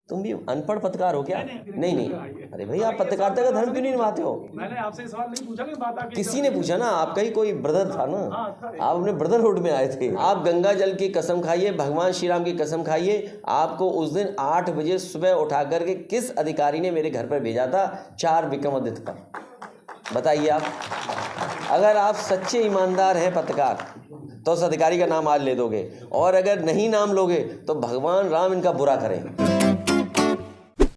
तुम भी अनपढ़ पत्रकार हो क्या? नहीं नहीं, अरे भाई आप पत्रकारिता का धर्म क्यों नहीं निभाते हो? मैंने आपसे सवाल नहीं पूछा कि बात आगे किसी ने पूछा ना, आपका ही कोई ब्रदर था ना, आप अपने ब्रदरहुड में आए थे। आप गंगा जल की कसम खाइए, भगवान श्री राम की कसम खाइए, आपको उस दिन 8 बजे सुबह उठा करके किस अधिकारी ने मेरे घर पर भेजा था? 4 विक्रमादित्य पर। बताइए आप, अगर आप सच्चे ईमानदार हैं पत्रकार तो उस अधिकारी का नाम आज ले दोगे, और अगर नहीं नाम लोगे तो भगवान राम इनका बुरा करें।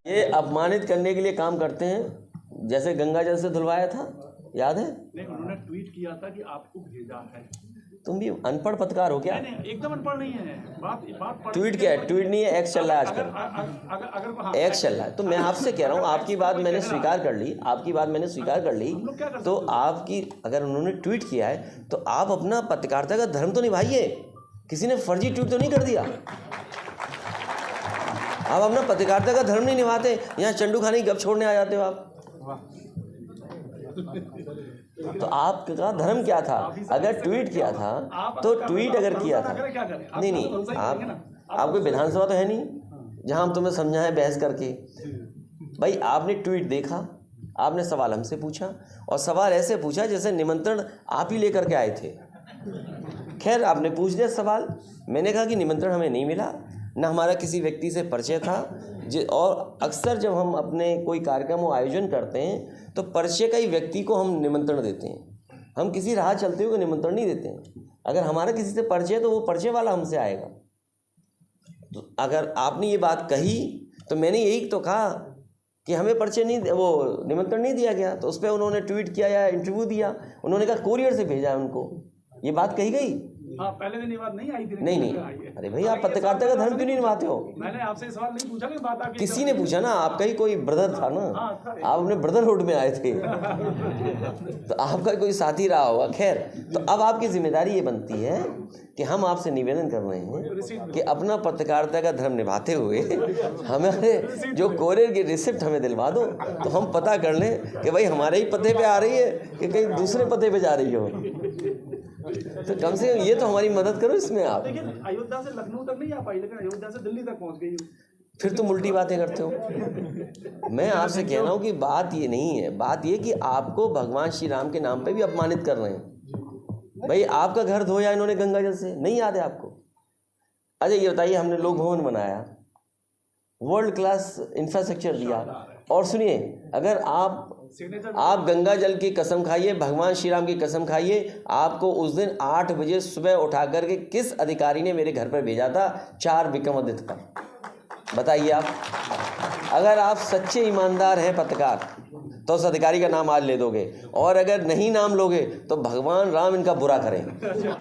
ये अपमानित करने के लिए काम करते हैं, जैसे गंगा जल से धुलवाया था, याद है? नहीं, उन्होंने ट्वीट किया था कि आपको भेजा है। तुम भी अनपढ़ पत्रकार हो क्या? नहीं, एकदम अनपढ़ नहीं है। बात ट्वीट क्या है? ट्वीट नहीं है, एक्स चल रहा है आजकल, अगर एक्स चल रहा है। तो मैं आपसे कह रहा हूँ, आपकी बात मैंने स्वीकार कर ली, आपकी बात मैंने स्वीकार कर ली, तो आपकी अगर उन्होंने ट्वीट किया है तो आप अपना पत्रकारिता का धर्म तो निभाइए। किसी ने फर्जी ट्वीट तो नहीं कर दिया। आप अपना पत्रकारिता का धर्म नहीं निभाते, यहाँ चंडू खाने की गप छोड़ने आ जाते हो आप। तो आपका धर्म क्या था? अगर ट्वीट किया था तो ट्वीट अगर किया था, नहीं आप कोई विधानसभा तो है नहीं जहां हम तुम्हें समझाएं बहस करके। भाई आपने ट्वीट देखा, आपने सवाल हमसे पूछा, और सवाल ऐसे पूछा जैसे निमंत्रण आप ही लेकर के आए थे। खैर आपने पूछ दिया सवाल, मैंने कहा कि निमंत्रण हमें नहीं मिला, न हमारा किसी व्यक्ति से परिचय था। और अक्सर जब हम अपने कोई कार्यक्रम आयोजन करते हैं तो परिचय का ही व्यक्ति को हम निमंत्रण देते हैं, हम किसी राह चलते हुए निमंत्रण नहीं देते हैं। अगर हमारा किसी से परिचय है तो वो परिचय वाला हमसे आएगा। तो अगर आपने ये बात कही तो मैंने यही तो कहा कि हमें परिचय नहीं, वो निमंत्रण नहीं दिया गया। तो उस पर उन्होंने ट्वीट किया या इंटरव्यू दिया, उन्होंने कहा कोरियर से भेजा है उनको, ये बात कही गई। हाँ, पहले दिन ये बात नहीं आई थी। नहीं, अरे भाई आप पत्रकारिता का धर्म क्यों नहीं निभाते हो? मैंने आपसे सवाल नहीं पूछा कि बात आगे किसी ने पूछा ना, आपका ही कोई ब्रदर था ना, आप अपने ब्रदरहुड में आए थे, तो आपका कोई साथी रहा होगा। खैर, तो अब आपकी जिम्मेदारी ये बनती है कि हम आपसे निवेदन कर रहे हैं कि अपना पत्रकारिता का धर्म निभाते हुए हमारे जो कोरियर की रिसिप्ट हमें दिलवा दो, तो हम पता कर लें कि भाई हमारे ही पते पे आ रही है कि कहीं दूसरे पते पे जा रही हो। तो कम से कम ये तो हमारी मदद करो इसमें आप। लेकिन अयोध्या से लखनऊ तक नहीं आ पाई, लेकिन अयोध्या से दिल्ली तक पहुंच गई। फिर तुम उल्टी बातें करते हो। मैं आपसे कह रहा हूँ कि बात ये नहीं है, बात ये कि आपको भगवान श्री राम के नाम पे भी अपमानित कर रहे हैं। भाई आपका घर धोया इन्होंने गंगा जल से, नहीं याद है आपको? अच्छा ये बताइए, हमने लोक भवन बनाया, वर्ल्ड क्लास इंफ्रास्ट्रक्चर दिया, और सुनिए, अगर आप गंगा जल की कसम खाइए, भगवान श्री राम की कसम खाइए, आपको उस दिन 8 बजे सुबह उठा करके किस अधिकारी ने मेरे घर पर भेजा था? 4 विक्रमादित्य पर। बताइए आप, अगर आप सच्चे ईमानदार हैं पत्रकार तो उस अधिकारी का नाम आज ले दोगे, और अगर नहीं नाम लोगे तो भगवान राम इनका बुरा करें।